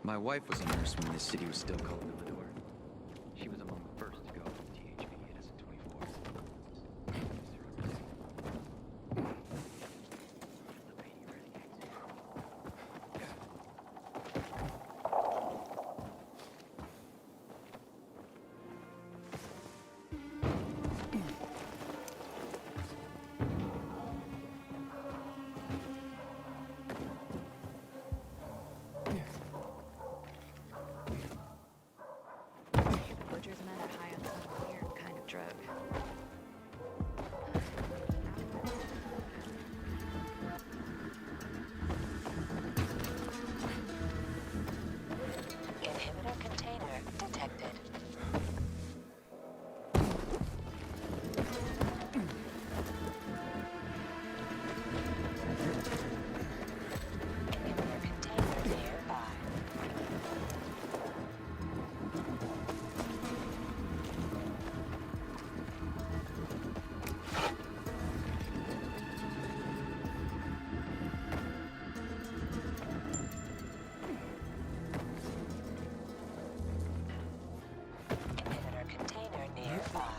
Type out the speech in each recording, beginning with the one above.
My wife was a nurse when this city was still called Villador. She was among the first to go from THV at us in 24. Butchers men are high on some weird kind of drug. Inhibitor container detected. Inhibitor container nearby. Inhibitor container nearby.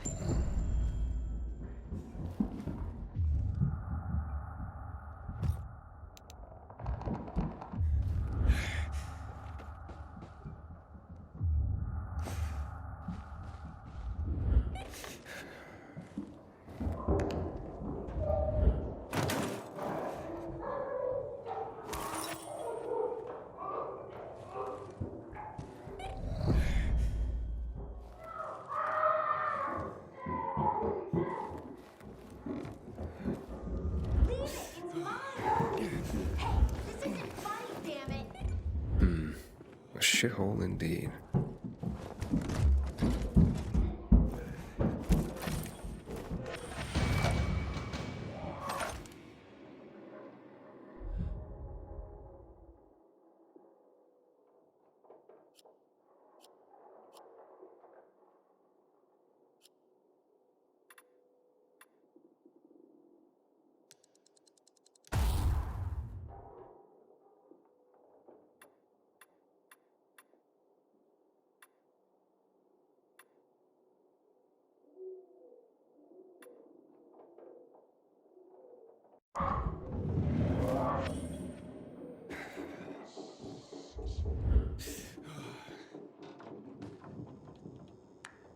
Leave it! It's mine! Hey, this isn't funny, damn it! A shithole indeed.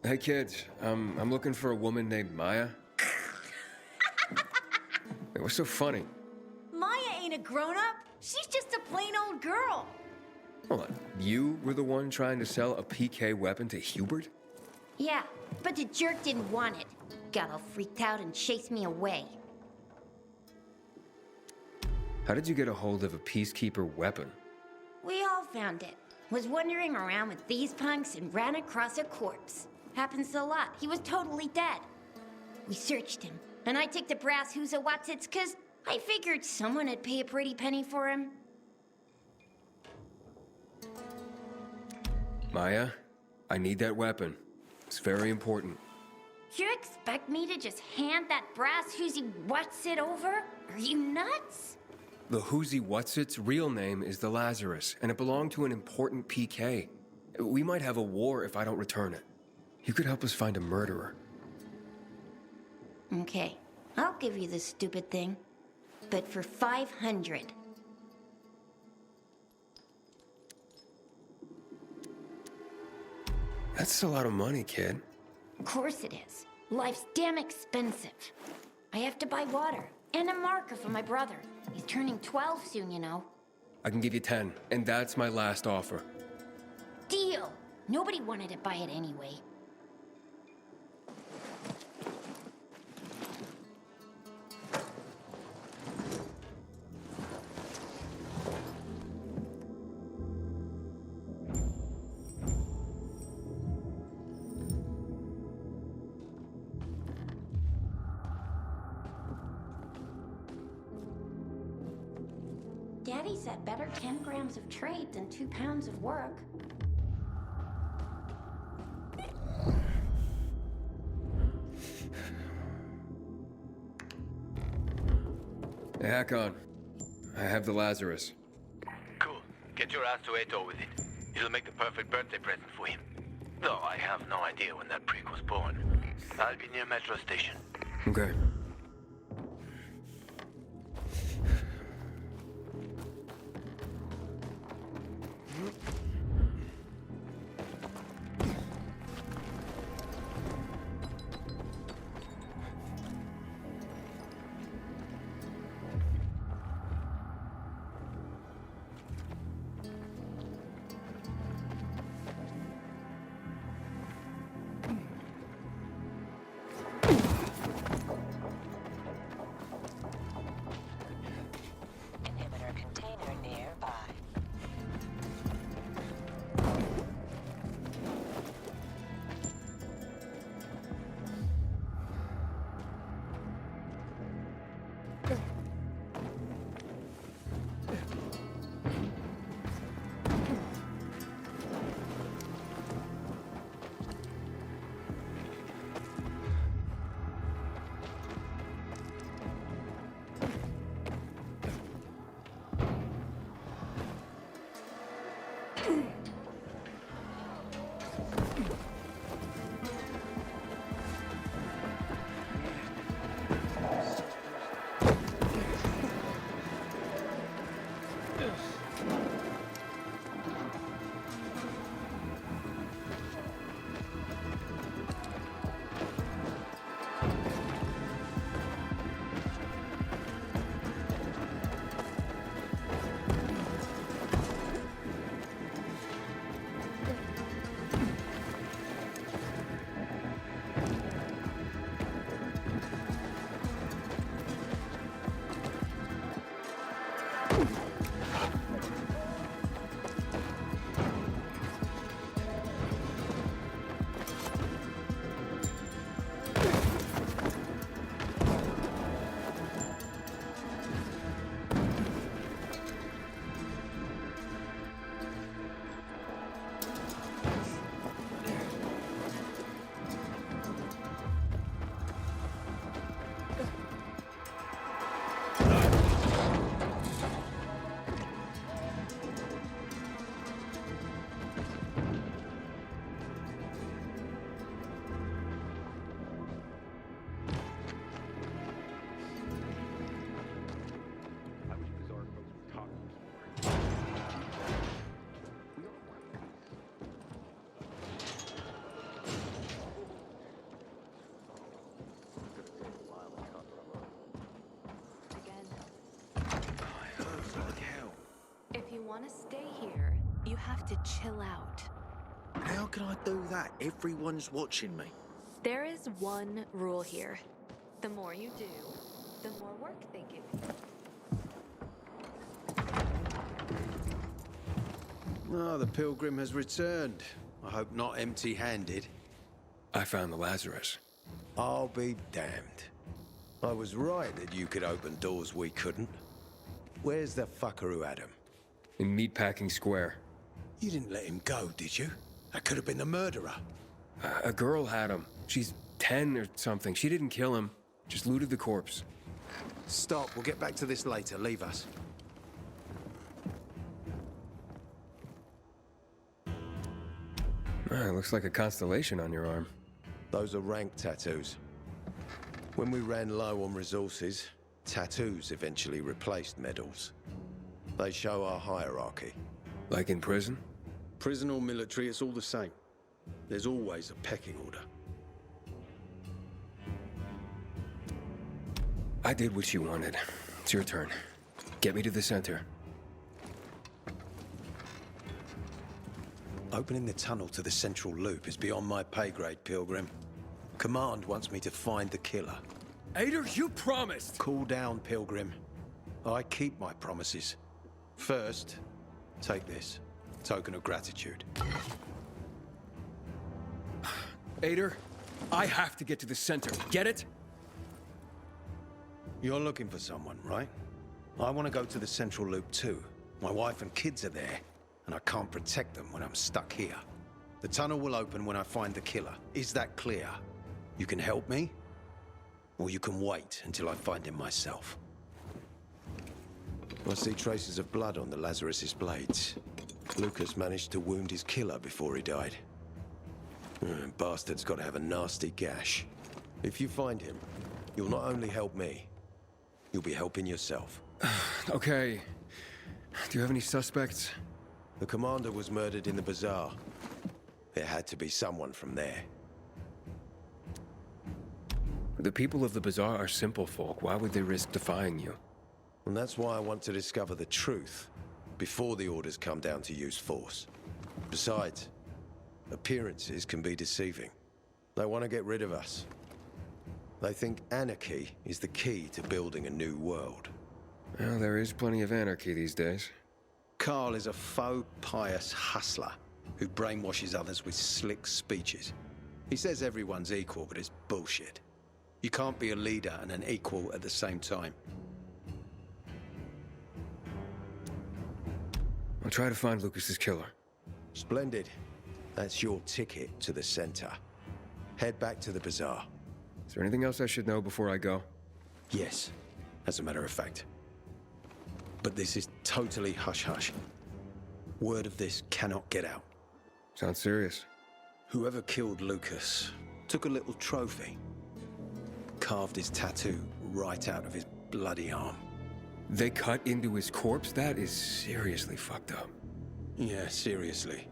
Hey kids, I'm looking for a woman named Maya. Hey, what's so funny? Maya ain't a grown-up. She's just a plain old girl. Hold on, you were the one trying to sell a PK weapon to Hubert? Yeah, but the jerk didn't want it. Got all freaked out and chased me away. How did you get a hold of a peacekeeper weapon? We all found it. Was wandering around with these punks and ran across a corpse. Happens a lot. He was totally dead. We searched him, and I took the brass who's a Watsits, 'cause I figured someone would pay a pretty penny for him. Maya, I need that weapon. It's very important. You expect me to just hand that brass who's Watsit over? Are you nuts? The Whoosy Whatsit's real name is the Lazarus, and it belonged to an important PK. We might have a war if I don't return it. You could help us find a murderer. Okay, I'll give you this stupid thing. But for 500. That's a lot of money, kid. Of course it is. Life's damn expensive. I have to buy water and a marker for my brother. He's turning 12 soon, you know. I can give you 10, and that's my last offer. Deal! Nobody wanted to buy it anyway. Daddy said better 10 grams of trade than 2 pounds of work. Hey, hack on. I have the Lazarus. Cool. Get your ass to Ato with it. It'll make the perfect birthday present for him. Though I have no idea when that prick was born. I'll be near Metro Station. Okay. Inhibitor container nearby. If you want to stay here, you have to chill out. How can I do that? Everyone's watching me. There is one rule here. The more you do, the more work they give you. Oh, the pilgrim has returned. I hope not empty-handed. I found the Lazarus. I'll be damned. I was right that you could open doors we couldn't. Where's the fucker who had him? In Meatpacking Square. You didn't let him go, did you? That could have been the murderer. A girl had him. She's 10 or something. She didn't kill him. Just looted the corpse. Stop, we'll get back to this later. Leave us. It looks like a constellation on your arm. Those are rank tattoos. When we ran low on resources, tattoos eventually replaced medals. They show our hierarchy. Like in prison? Prison or military, it's all the same. There's always a pecking order. I did what you wanted. It's your turn. Get me to the center. Opening the tunnel to the central loop is beyond my pay grade, Pilgrim. Command wants me to find the killer. Aidan, you promised! Cool down, Pilgrim. I keep my promises. First, take this. Token of gratitude. Aidan, I have to get to the center. Get it? You're looking for someone, right? I want to go to the central loop too. My wife and kids are there, and I can't protect them when I'm stuck here. The tunnel will open when I find the killer. Is that clear? You can help me, or you can wait until I find him myself. I see traces of blood on the Lazarus's blades. Lucas managed to wound his killer before he died. Bastard's got to have a nasty gash. If you find him, you'll not only help me, you'll be helping yourself. Okay. Do you have any suspects? The commander was murdered in the bazaar. There had to be someone from there. The people of the bazaar are simple folk. Why would they risk defying you? And that's why I want to discover the truth before the orders come down to use force. Besides, appearances can be deceiving. They want to get rid of us. They think anarchy is the key to building a new world. Well, there is plenty of anarchy these days. Carl is a faux pious hustler who brainwashes others with slick speeches. He says everyone's equal, but it's bullshit. You can't be a leader and an equal at the same time. I'll try to find Lucas's killer. Splendid. That's your ticket to the center. Head back to the bazaar. Is there anything else I should know before I go? Yes, as a matter of fact. But this is totally hush-hush. Word of this cannot get out. Sounds serious. Whoever killed Lucas took a little trophy. Carved his tattoo right out of his bloody arm. They cut into his corpse? That is seriously fucked up. Yeah, seriously.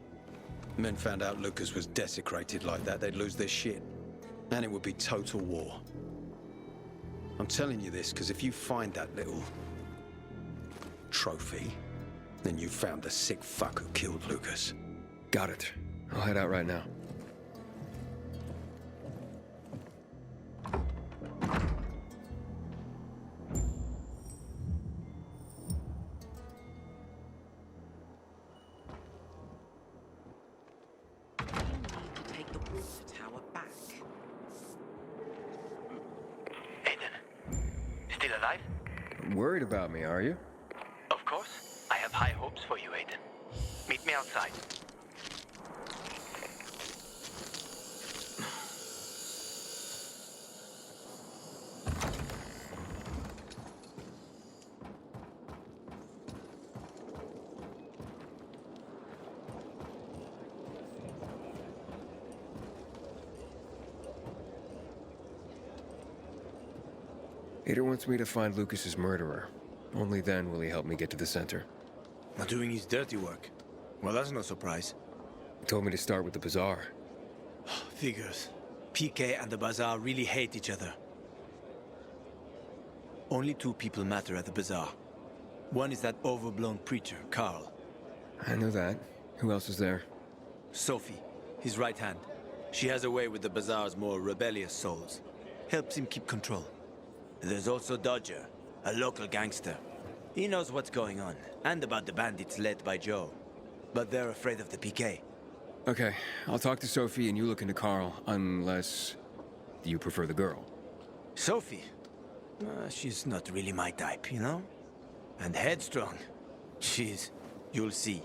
Men found out Lucas was desecrated like that, they'd lose their shit. And it would be total war. I'm telling you this because if you find that little trophy, then you found the sick fuck who killed Lucas. Got it. I'll head out right now. Worried about me, are you? Of course. I have high hopes for you, Aidan. Meet me outside. Aidan wants me to find Lucas's murderer. Only then will he help me get to the center. Not doing his dirty work. Well, that's no surprise. He told me to start with the bazaar. Figures. PK and the bazaar really hate each other. Only two people matter at the bazaar. One is that overblown preacher, Carl. I know that. Who else is there? Sophie, his right hand. She has a way with the bazaar's more rebellious souls. Helps him keep control. There's also Dodger, a local gangster. He knows what's going on, and about the bandits led by Joe. But they're afraid of the PK. Okay, I'll talk to Sophie and you look into Carl, unless you prefer the girl. Sophie? She's not really my type, you know? And headstrong. You'll see.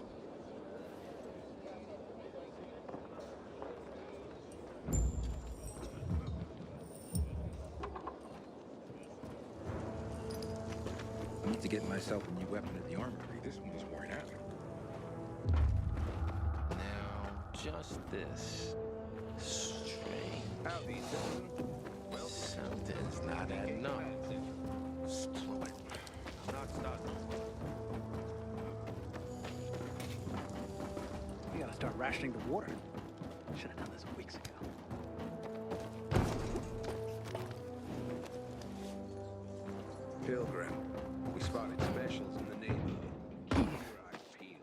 I need to get myself a new weapon at the armory. This one is worn out. Now, just this. Strange. Howdy, well, something's not adding up. Slow it. I'm not starting. We gotta start rationing the water. Should have done this weeks ago. Pilgrim, we spotted specials in the neighborhood. Keep your eyes peeled.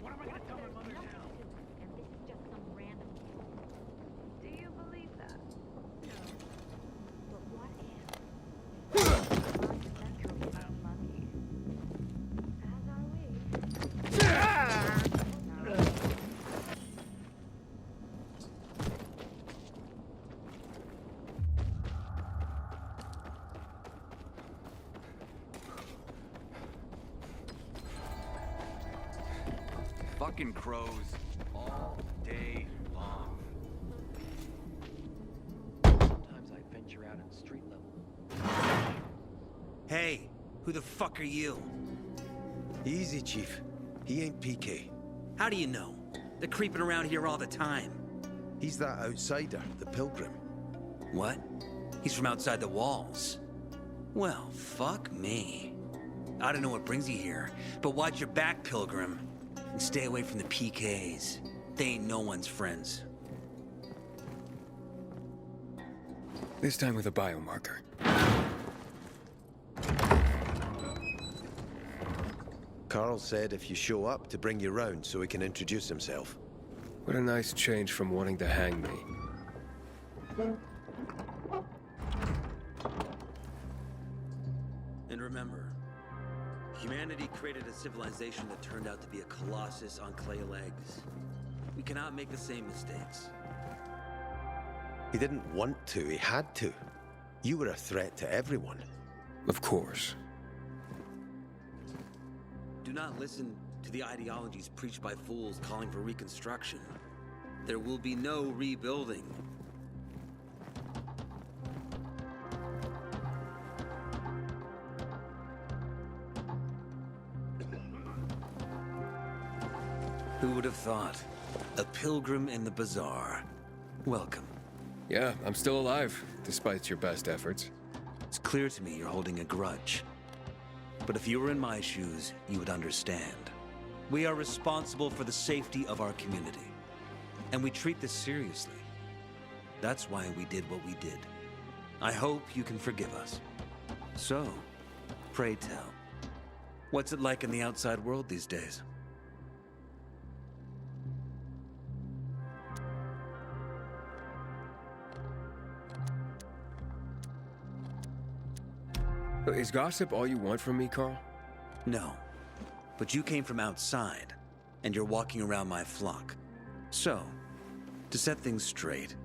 What am I gonna tell my mother now? And this is just some random. Do you believe that? No. But what if? Central got lucky. As are we. Fucking crows. All day long. Sometimes I venture out in street level. Hey, who the fuck are you? Easy, Chief. He ain't PK. How do you know? They're creeping around here all the time. He's that outsider, the pilgrim. What? He's from outside the walls. Well, fuck me. I don't know what brings you here, but watch your back, Pilgrim. And stay away from the PKs. They ain't no one's friends. This time with a biomarker. Carl said if you show up to bring you round so he can introduce himself. What a nice change from wanting to hang me. And remember, humanity created a civilization that turned out to be a colossus on clay legs. We cannot make the same mistakes. He didn't want to, he had to. You were a threat to everyone. Of course. Do not listen to the ideologies preached by fools calling for reconstruction. There will be no rebuilding. Who would have thought? A pilgrim in the bazaar. Welcome. Yeah, I'm still alive, despite your best efforts. It's clear to me you're holding a grudge. But if you were in my shoes, you would understand. We are responsible for the safety of our community. And we treat this seriously. That's why we did what we did. I hope you can forgive us. So, pray tell, what's it like in the outside world these days? Is gossip all you want from me, Carl? No. But you came from outside, and you're walking around my flock. So, to set things straight,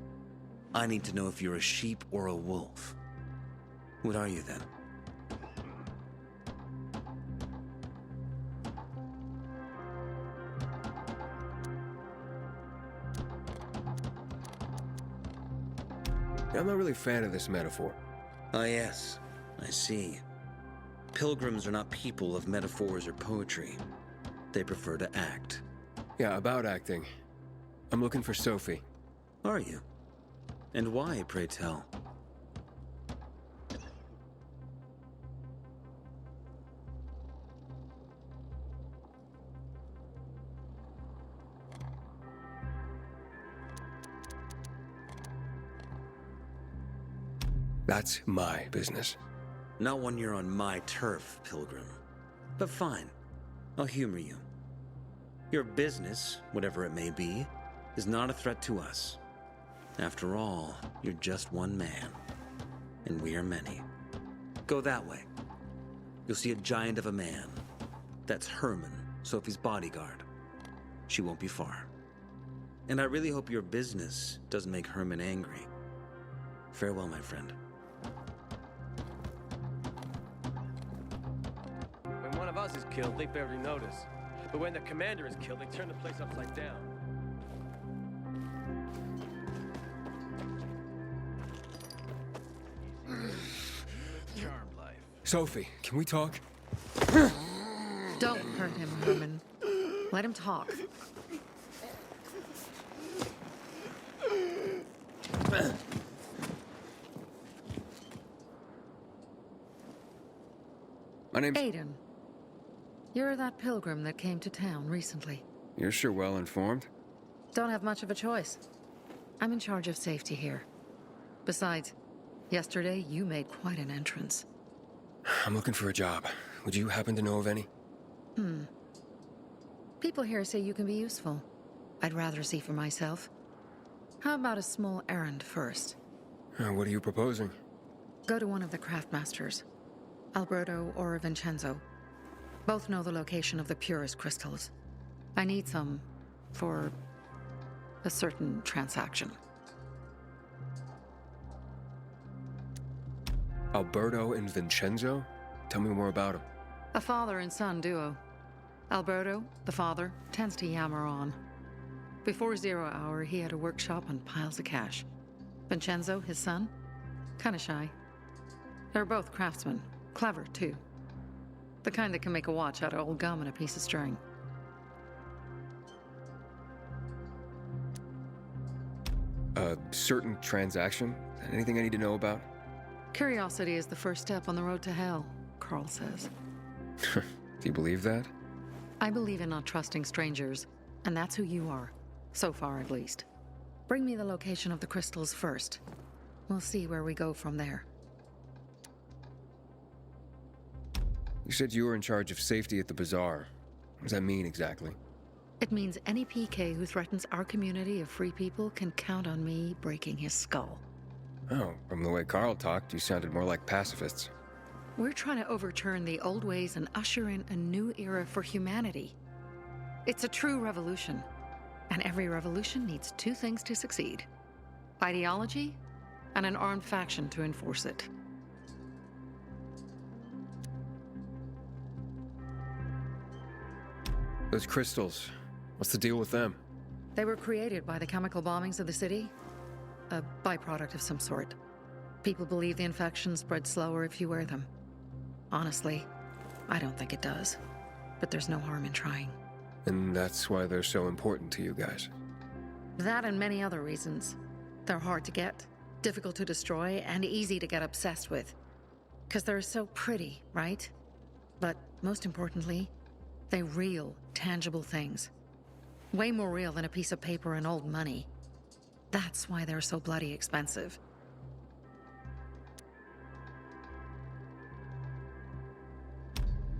I need to know if you're a sheep or a wolf. What are you then? I'm not really a fan of this metaphor. Ah, yes. I see. Pilgrims are not people of metaphors or poetry. They prefer to act. Yeah, about acting. I'm looking for Sophie. Are you? And why, pray tell? That's my business. Not when you're on my turf, Pilgrim. But fine. I'll humor you. Your business, whatever it may be, is not a threat to us. After all, you're just one man. And we are many. Go that way. You'll see a giant of a man. That's Herman, Sophie's bodyguard. She won't be far. And I really hope your business doesn't make Herman angry. Farewell, my friend. When one of us is killed, they barely notice. But when the commander is killed, they turn the place upside down. Charmed life. Sophie, can we talk? Don't hurt him, Herman. Let him talk. My name's... Aidan. You're that pilgrim that came to town recently. You're sure well informed. Don't have much of a choice. I'm in charge of safety here. Besides, yesterday you made quite an entrance. I'm looking for a job. Would you happen to know of any? People here say you can be useful. I'd rather see for myself. How about a small errand first? What are you proposing? Go to one of the craftmasters, Alberto or Vincenzo. Both know the location of the purest crystals. I need some for a certain transaction. Alberto and Vincenzo? Tell me more about them. A father and son duo. Alberto, the father, tends to yammer on. Before 0 hour, he had a workshop and piles of cash. Vincenzo, his son, kinda shy. They're both craftsmen, clever too. The kind that can make a watch out of old gum and a piece of string. A certain transaction? Anything I need to know about? Curiosity is the first step on the road to hell, Carl says. Do you believe that? I believe in not trusting strangers, and that's who you are. So far, at least. Bring me the location of the crystals first. We'll see where we go from there. You said you were in charge of safety at the bazaar. What does that mean exactly? It means any PK who threatens our community of free people can count on me breaking his skull. Oh, from the way Carl talked, you sounded more like pacifists. We're trying to overturn the old ways and usher in a new era for humanity. It's a true revolution. And every revolution needs two things to succeed: ideology and an armed faction to enforce it. Those crystals, what's the deal with them? They were created by the chemical bombings of the city. A byproduct of some sort. People believe the infection spreads slower if you wear them. Honestly, I don't think it does. But there's no harm in trying. And that's why they're so important to you guys. That and many other reasons. They're hard to get, difficult to destroy, and easy to get obsessed with. Because they're so pretty, right? But most importantly, they're real, tangible things. Way more real than a piece of paper and old money. That's why they're so bloody expensive.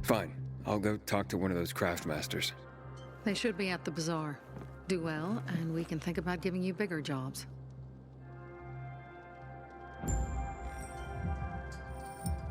Fine. I'll go talk to one of those craftmasters. They should be at the bazaar. Do well, and we can think about giving you bigger jobs.